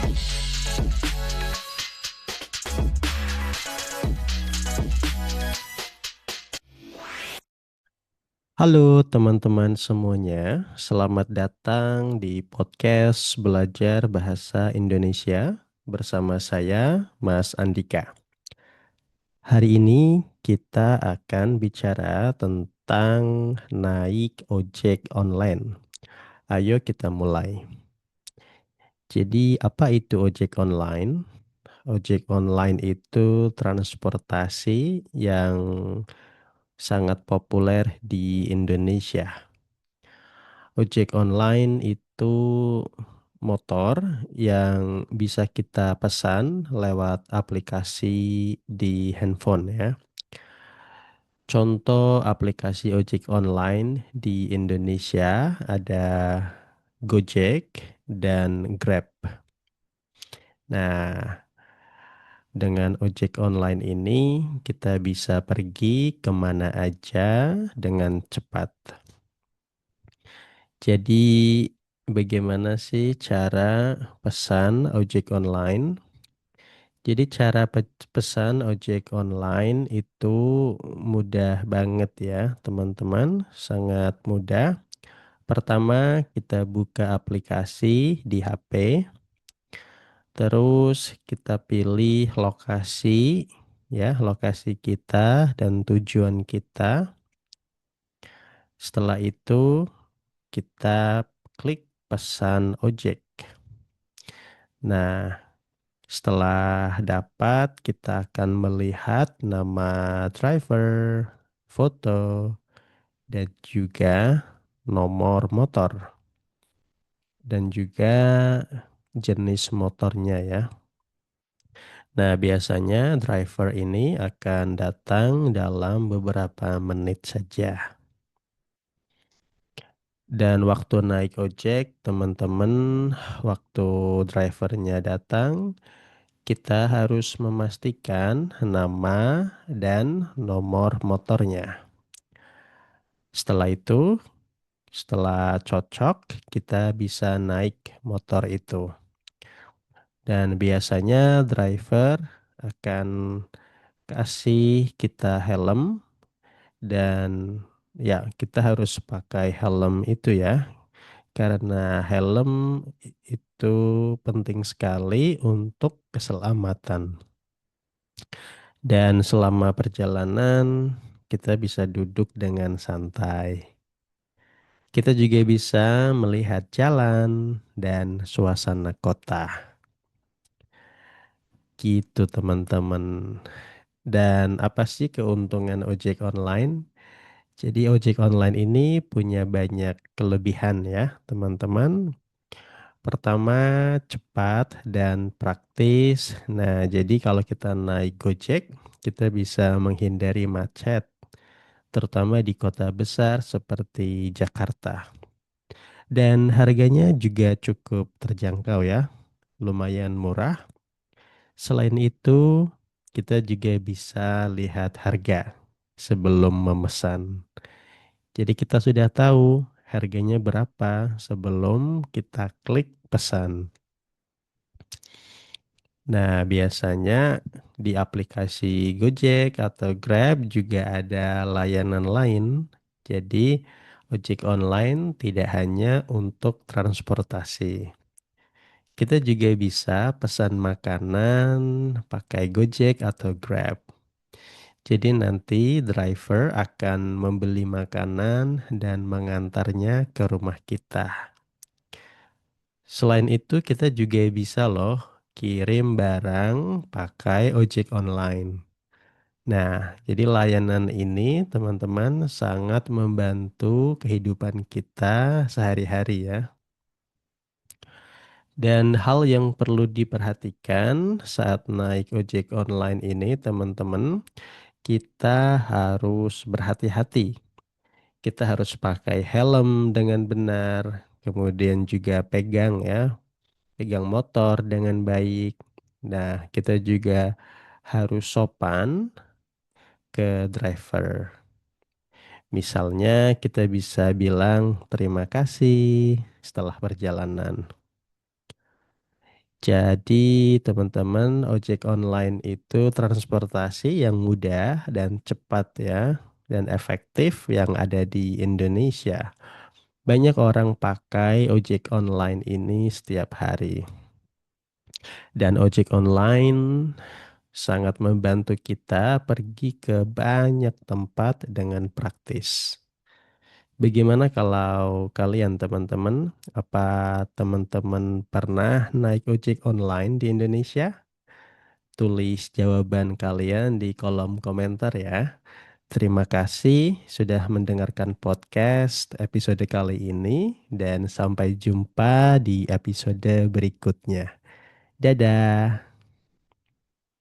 Halo teman-teman semuanya, selamat datang di podcast Belajar Bahasa Indonesia bersama saya, Mas Andika. Hari ini kita akan bicara tentang naik ojek online. Ayo kita mulai. Jadi, apa itu ojek online? Ojek online itu transportasi yang sangat populer di Indonesia. Ojek online itu motor yang bisa kita pesan lewat aplikasi di handphone ya. Contoh aplikasi ojek online di Indonesia ada Gojek dan Grab. Nah, dengan ojek online ini kita bisa pergi kemana aja dengan cepat. Jadi bagaimana sih cara pesan ojek online? Jadi cara pesan ojek online itu mudah banget ya, teman-teman, sangat mudah. Pertama, kita buka aplikasi di HP, terus kita pilih lokasi ya, lokasi kita dan tujuan kita. Setelah itu kita klik pesan ojek. Nah, setelah dapat, kita akan melihat nama driver, foto, dan juga nomor motor, dan juga jenis motornya ya. Nah, biasanya driver ini akan datang dalam beberapa menit saja. Dan waktu naik ojek, teman-teman, waktu drivernya datang, kita harus memastikan nama dan nomor motornya. Setelah itu, setelah cocok, kita bisa naik motor itu. Dan biasanya driver akan kasih kita helm dan ya kita harus pakai helm itu ya. Karena helm itu penting sekali untuk keselamatan. Dan selama perjalanan, kita bisa duduk dengan santai. Kita juga bisa melihat jalan dan suasana kota. Gitu teman-teman. Dan apa sih keuntungan ojek online? Jadi ojek online ini punya banyak kelebihan ya teman-teman. Pertama, cepat dan praktis. Nah, jadi kalau kita naik Gojek, kita bisa menghindari macet, terutama di kota besar seperti Jakarta. Dan harganya juga cukup terjangkau ya, lumayan murah. Selain itu, kita juga bisa lihat harga sebelum memesan. Jadi kita sudah tahu harganya berapa sebelum kita klik pesan. Nah, biasanya di aplikasi Gojek atau Grab juga ada layanan lain. Jadi, ojek online tidak hanya untuk transportasi. Kita juga bisa pesan makanan pakai Gojek atau Grab. Jadi nanti driver akan membeli makanan dan mengantarnya ke rumah kita. Selain itu kita juga bisa loh kirim barang pakai ojek online. Nah, jadi layanan ini teman-teman sangat membantu kehidupan kita sehari-hari ya. Dan hal yang perlu diperhatikan saat naik ojek online ini teman-teman, kita harus berhati-hati. Kita harus pakai helm dengan benar, kemudian juga pegang ya, pegang motor dengan baik. Nah, kita juga harus sopan ke driver. Misalnya kita bisa bilang terima kasih setelah perjalanan. Jadi, teman-teman, ojek online itu transportasi yang mudah dan cepat ya, dan efektif yang ada di Indonesia. Banyak orang pakai ojek online ini setiap hari. Dan ojek online sangat membantu kita pergi ke banyak tempat dengan praktis. Bagaimana kalau kalian teman-teman? Apa teman-teman pernah naik ojek online di Indonesia? Tulis jawaban kalian di kolom komentar ya. Terima kasih sudah mendengarkan podcast episode kali ini dan sampai jumpa di episode berikutnya. Dadah.